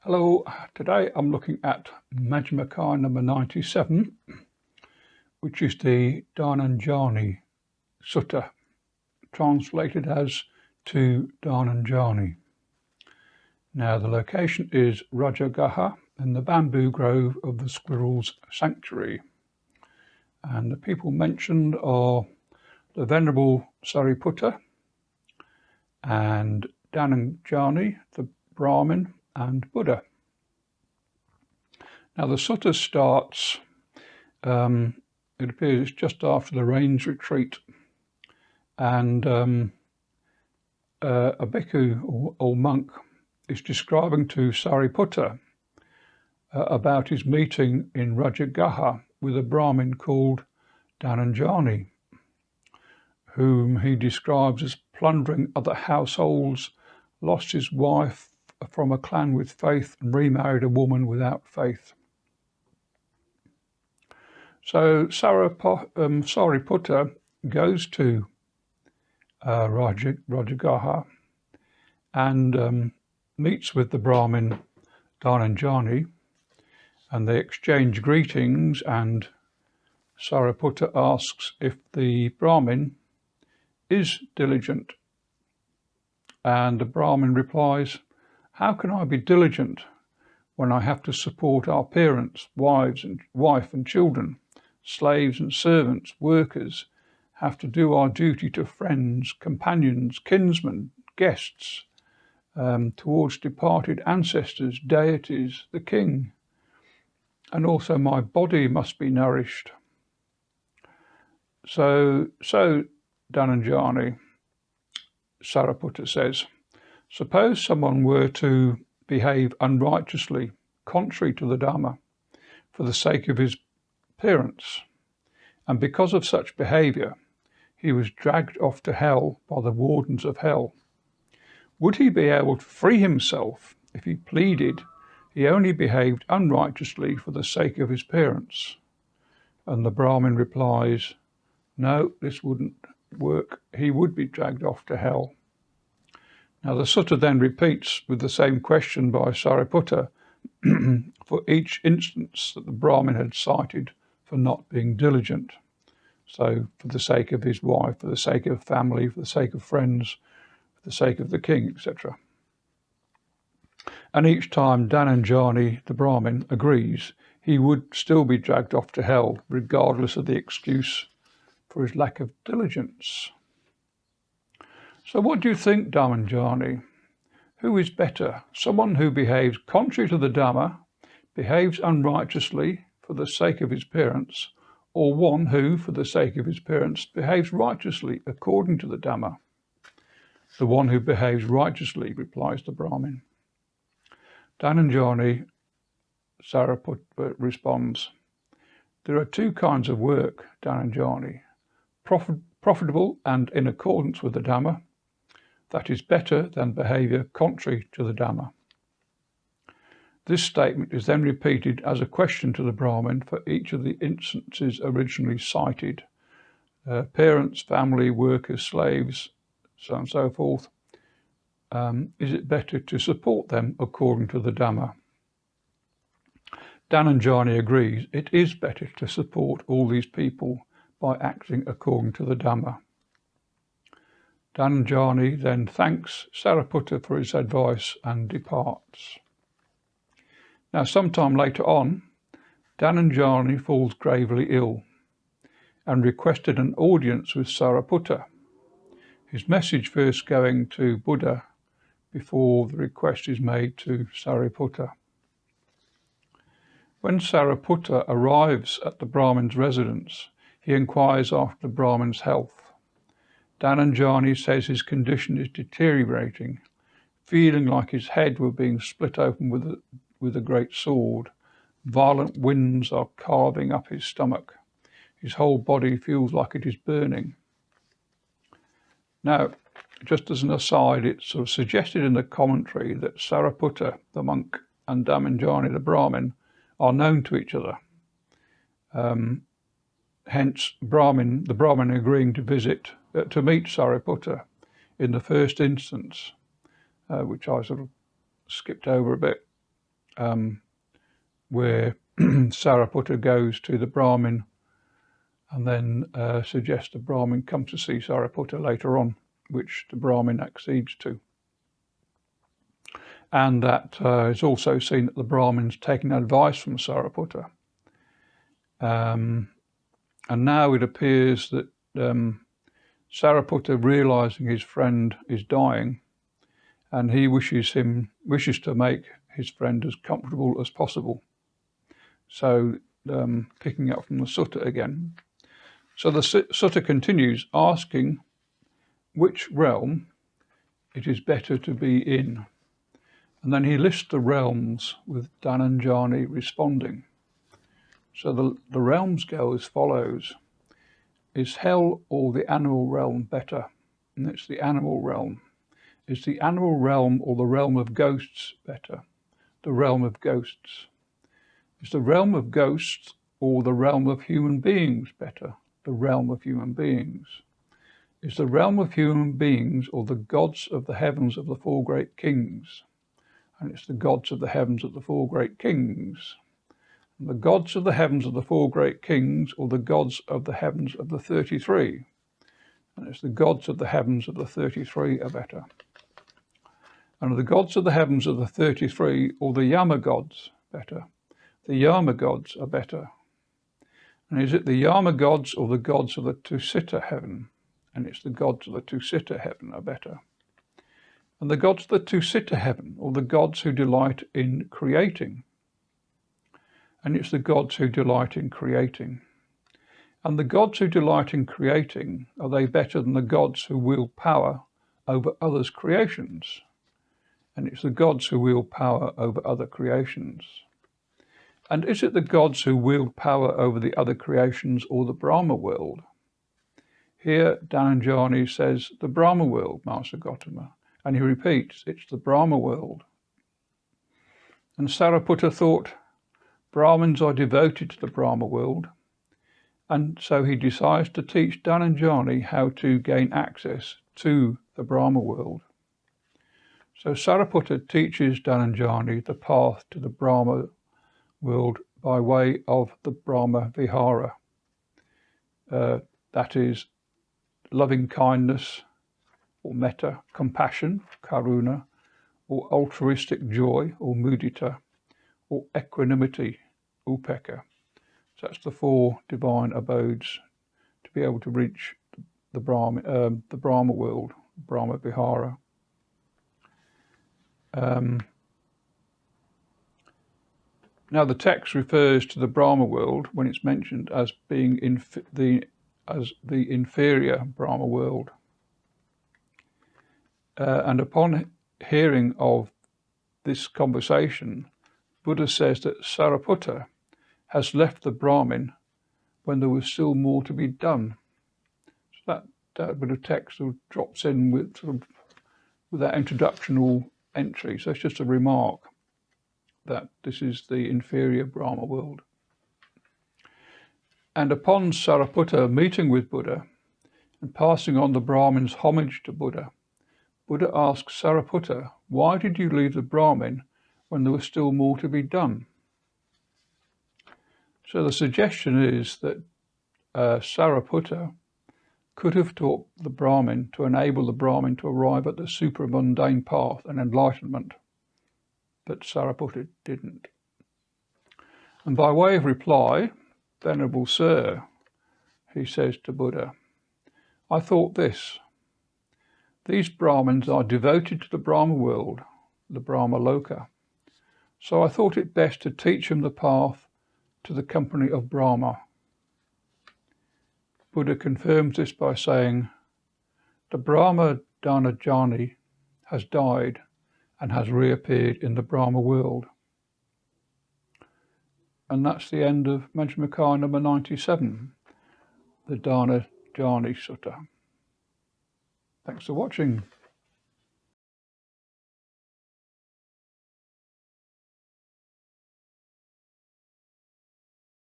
Hello, today I'm looking at Majjhima number 97, which is the Dhananjani Sutta, translated as to Dhananjani. Now the location is Rajagaha in the bamboo grove of the Squirrel's Sanctuary. And the people mentioned are the Venerable Sariputta and Dhananjani, the Brahmin, and Buddha. Now the sutta starts, it appears just after the rains retreat, and a bhikkhu or monk is describing to Sariputta about his meeting in Rajagaha with a Brahmin called Dhananjani, whom he describes as plundering other households, lost his wife from a clan with faith, and remarried a woman without faith. So Sariputta goes to Rajagaha and meets with the Brahmin Dhananjani, and they exchange greetings, and Sariputta asks if the Brahmin is diligent, and the Brahmin replies, "How can I be diligent when I have to support our parents, wife and children, slaves and servants, workers, have to do our duty to friends, companions, kinsmen, guests, towards departed ancestors, deities, the king, and also my body must be nourished." So Dhananjani, Sariputta says, suppose someone were to behave unrighteously, contrary to the Dhamma, for the sake of his parents, and because of such behaviour he was dragged off to hell by the wardens of hell. Would he be able to free himself if he pleaded he only behaved unrighteously for the sake of his parents? And the Brahmin replies, no, this wouldn't work. He would be dragged off to hell. Now the sutta then repeats with the same question by Sariputta for each instance that the Brahmin had cited for not being diligent. So for the sake of his wife, for the sake of family, for the sake of friends, for the sake of the king, etc. And each time Dhananjani, the Brahmin, agrees, he would still be dragged off to hell, regardless of the excuse for his lack of diligence. So what do you think, Dhananjani? Who is better? Someone who behaves contrary to the Dhamma, behaves unrighteously for the sake of his parents, or one who, for the sake of his parents, behaves righteously according to the Dhamma? The one who behaves righteously, replies the Brahmin. Dhananjani, Sariputta responds, there are two kinds of work, Dhananjani, profitable and in accordance with the Dhamma, that is better than behaviour contrary to the Dhamma. This statement is then repeated as a question to the Brahmin for each of the instances originally cited. Parents, family, workers, slaves, so on and so forth. Is it better to support them according to the Dhamma? Dhananjani agrees it is better to support all these people by acting according to the Dhamma. Dhananjani then thanks Sariputta for his advice and departs. Now, sometime later on, Dhananjani falls gravely ill and requested an audience with Sariputta, his message first going to Buddha before the request is made to Sariputta. When Sariputta arrives at the Brahmin's residence, he inquires after the Brahmin's health. Dhananjani says his condition is deteriorating, feeling like his head were being split open with a great sword. Violent winds are carving up his stomach. His whole body feels like it is burning. Now, just as an aside, it's sort of suggested in the commentary that Sariputta, the monk, and Dhananjani, the Brahmin, are known to each other. Hence, the Brahmin agreeing to meet Sariputta in the first instance, which I sort of skipped over a bit. where Sariputta goes to the Brahmin and then suggests the Brahmin come to see Sariputta later on, which the Brahmin accedes to. And that is also seen that the Brahmin's taking advice from Sariputta. And now it appears that Sariputta, realizing his friend is dying, and he wishes to make his friend as comfortable as possible. So picking up from the sutta again. So the sutta continues, asking which realm it is better to be in. And then he lists the realms with Dhananjani responding. So the realms go as follows. Is hell or the animal realm better? And it's the animal realm. Is the animal realm or the realm of ghosts better? The realm of ghosts. Is the realm of ghosts or the realm of human beings better? The realm of human beings. Is the realm of human beings or the gods of the heavens of the four great kings? And it's the gods of the heavens of the four great kings. And the gods of the heavens of the four great kings or the gods of the heavens of the 33. And it's the gods of the heavens of the 33 are better. And are the gods of the heavens of the 33 or the Yama gods better? The Yama gods are better. And is it the Yama gods or the gods of the Tusita heaven? And it's the gods of the Tusita heaven are better. And the gods of the Tusita heaven or the gods who delight in creating? And it's the gods who delight in creating. And the gods who delight in creating, are they better than the gods who wield power over others' creations? And it's the gods who wield power over other creations. And is it the gods who wield power over the other creations or the Brahma world? Here Dhananjani says, the Brahma world, Master Gotama. And he repeats, it's the Brahma world. And Sariputta thought, Brahmins are devoted to the Brahma world. And so he decides to teach Dhananjani how to gain access to the Brahma world. So Sariputta teaches Dhananjani the path to the Brahma world by way of the Brahma Vihara. That is loving kindness or metta, compassion, karuna, or altruistic joy or mudita, or equanimity, upekkha. So that's the four divine abodes to be able to reach the Brahma world, Brahma Vihara. Now the text refers to the Brahma world when it's mentioned as being the inferior Brahma world. And upon hearing of this conversation, Buddha says that Sariputta has left the Brahmin when there was still more to be done. So that bit of text sort of drops in with that introductional entry. So it's just a remark that this is the inferior Brahma world. And upon Sariputta meeting with Buddha and passing on the Brahmin's homage to Buddha, Buddha asks Sariputta, why did you leave the Brahmin when there was still more to be done? So the suggestion is that Sariputta could have taught the Brahmin to enable the Brahmin to arrive at the supramundane path and enlightenment, but Sariputta didn't. And by way of reply, Venerable Sir, he says to Buddha, I thought this, these Brahmins are devoted to the Brahma world, the Brahma Loka, so I thought it best to teach them the path to the company of Brahma. Buddha confirms this by saying, the Brahma Dhananjani has died and has reappeared in the Brahma world. And that's the end of Majjhima Nikaya number 97, the Dhananjani Sutta. Thanks for watching.